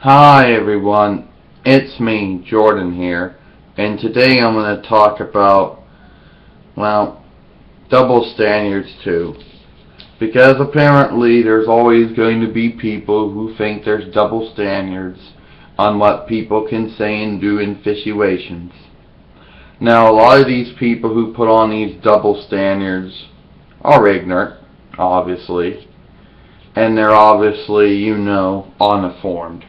Hi everyone, it's me, Jordan here, and today I'm going to talk about, double standards too. Because apparently there's always going to be people who think there's double standards on what people can say and do in situations. Now a lot of these people who put on these double standards are ignorant, obviously, and they're obviously, uninformed.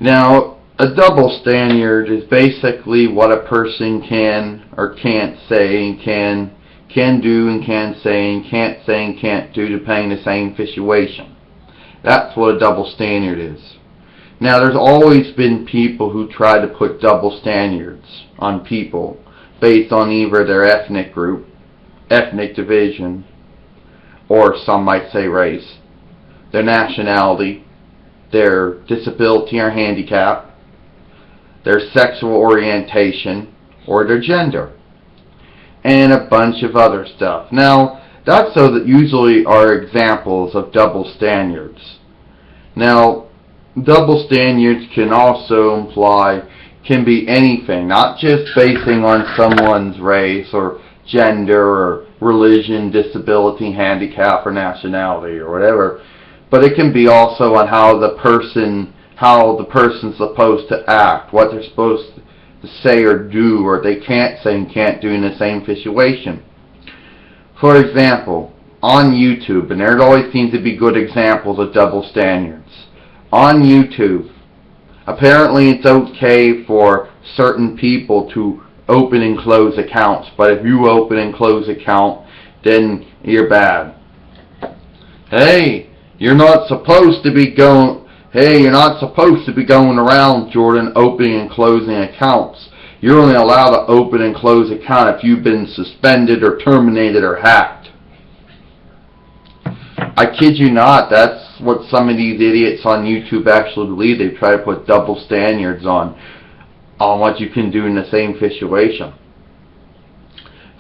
Now, a double standard is basically what a person can or can't say and can do and can say and can't do depending on the same situation. That's what a double standard is. Now, there's always been people who try to put double standards on people based on either their ethnic group, ethnic division, or some might say race, their nationality, their disability or handicap, their sexual orientation, or their gender, and a bunch of other stuff. Now, that's so that usually are examples of double standards. Now, double standards can also can be anything, not just basing on someone's race or gender or religion, disability, handicap, or nationality, or whatever. But it can be also on how the person's supposed to act, what they're supposed to say or do, or they can't say and can't do in the same situation. For example, on YouTube, and there always seems to be good examples of double standards. On YouTube, apparently it's okay for certain people to open and close accounts, but if you open and close an account, then you're bad. Hey, you're not supposed to be going around, Jordan, opening and closing accounts. You're only allowed to open and close an account if you've been suspended or terminated or hacked. I kid you not, that's what some of these idiots on YouTube actually believe. They try to put double standards on what you can do in the same situation.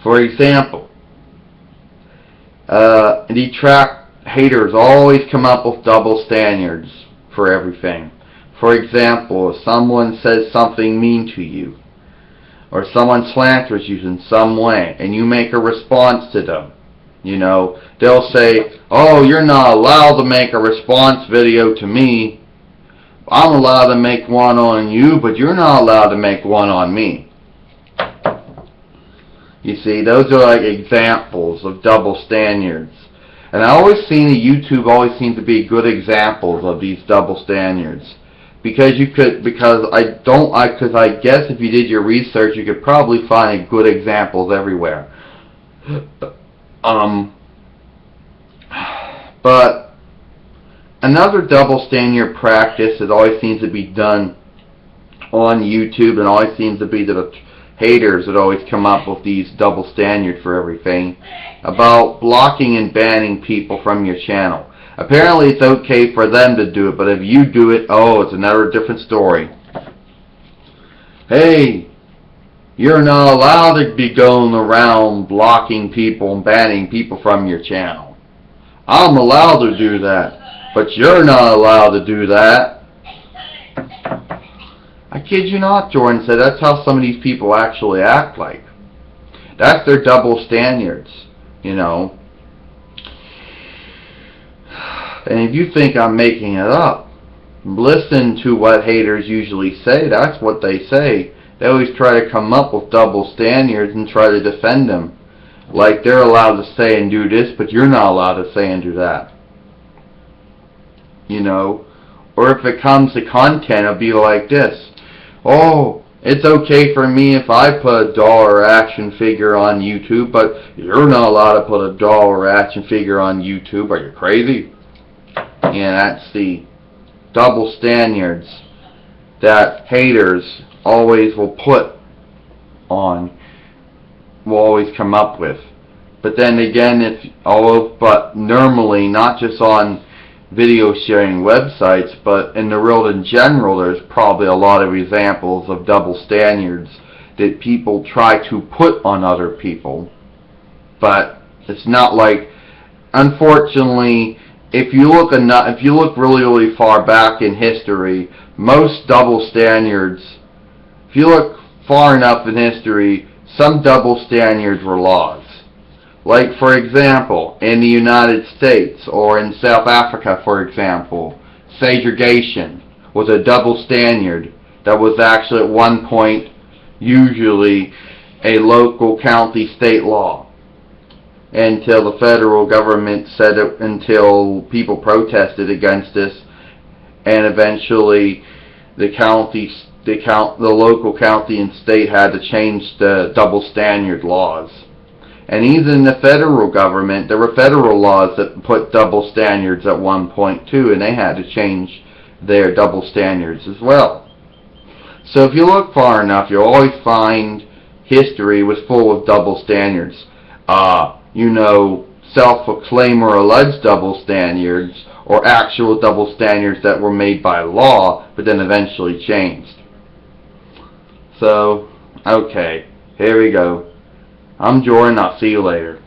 For example, haters always come up with double standards for everything. For example, if someone says something mean to you, or someone slanders you in some way, and you make a response to them, they'll say, oh, you're not allowed to make a response video to me. I'm allowed to make one on you, but you're not allowed to make one on me. You see, those are like examples of double standards. And I always seen that YouTube always seems to be good examples of these double standards. Because I guess if you did your research, you could probably find good examples everywhere. But another double standard practice that always seems to be done on YouTube, and always seems to be the haters that always come up with these double standards for everything, about blocking and banning people from your channel. Apparently it's okay for them to do it, but if you do it, it's another different story. Hey, you're not allowed to be going around blocking people and banning people from your channel. I'm allowed to do that, but you're not allowed to do that. I kid you not, Jordan said, that's how some of these people actually act like. That's their double standards, And if you think I'm making it up, listen to what haters usually say. That's what they say. They always try to come up with double standards and try to defend them. Like they're allowed to say and do this, but you're not allowed to say and do that. Or if it comes to content, it'll be like this. Oh, it's okay for me if I put a doll or action figure on YouTube, but you're not allowed to put a doll or action figure on YouTube. Are you crazy? And that's the double standards that haters always will always come up with. But then again, but normally, not just on video sharing websites, but in the world in general, there's probably a lot of examples of double standards that people try to put on other people. But it's not like, unfortunately, if you look really far back in history, most double standards, if you look far enough in history, some double standards were laws. Like, for example, in the United States or in South Africa, for example, segregation was a double standard that was actually at one point usually a local, county, state law, until the federal government said it, until people protested against this, and eventually the local, county, and state had to change the double standard laws. And even in the federal government, there were federal laws that put double standards at one point too, and they had to change their double standards as well. So if you look far enough, you'll always find history was full of double standards. Self-proclaimed or alleged double standards, or actual double standards that were made by law, but then eventually changed. So, okay, here we go. I'm Jordan, I'll see you later.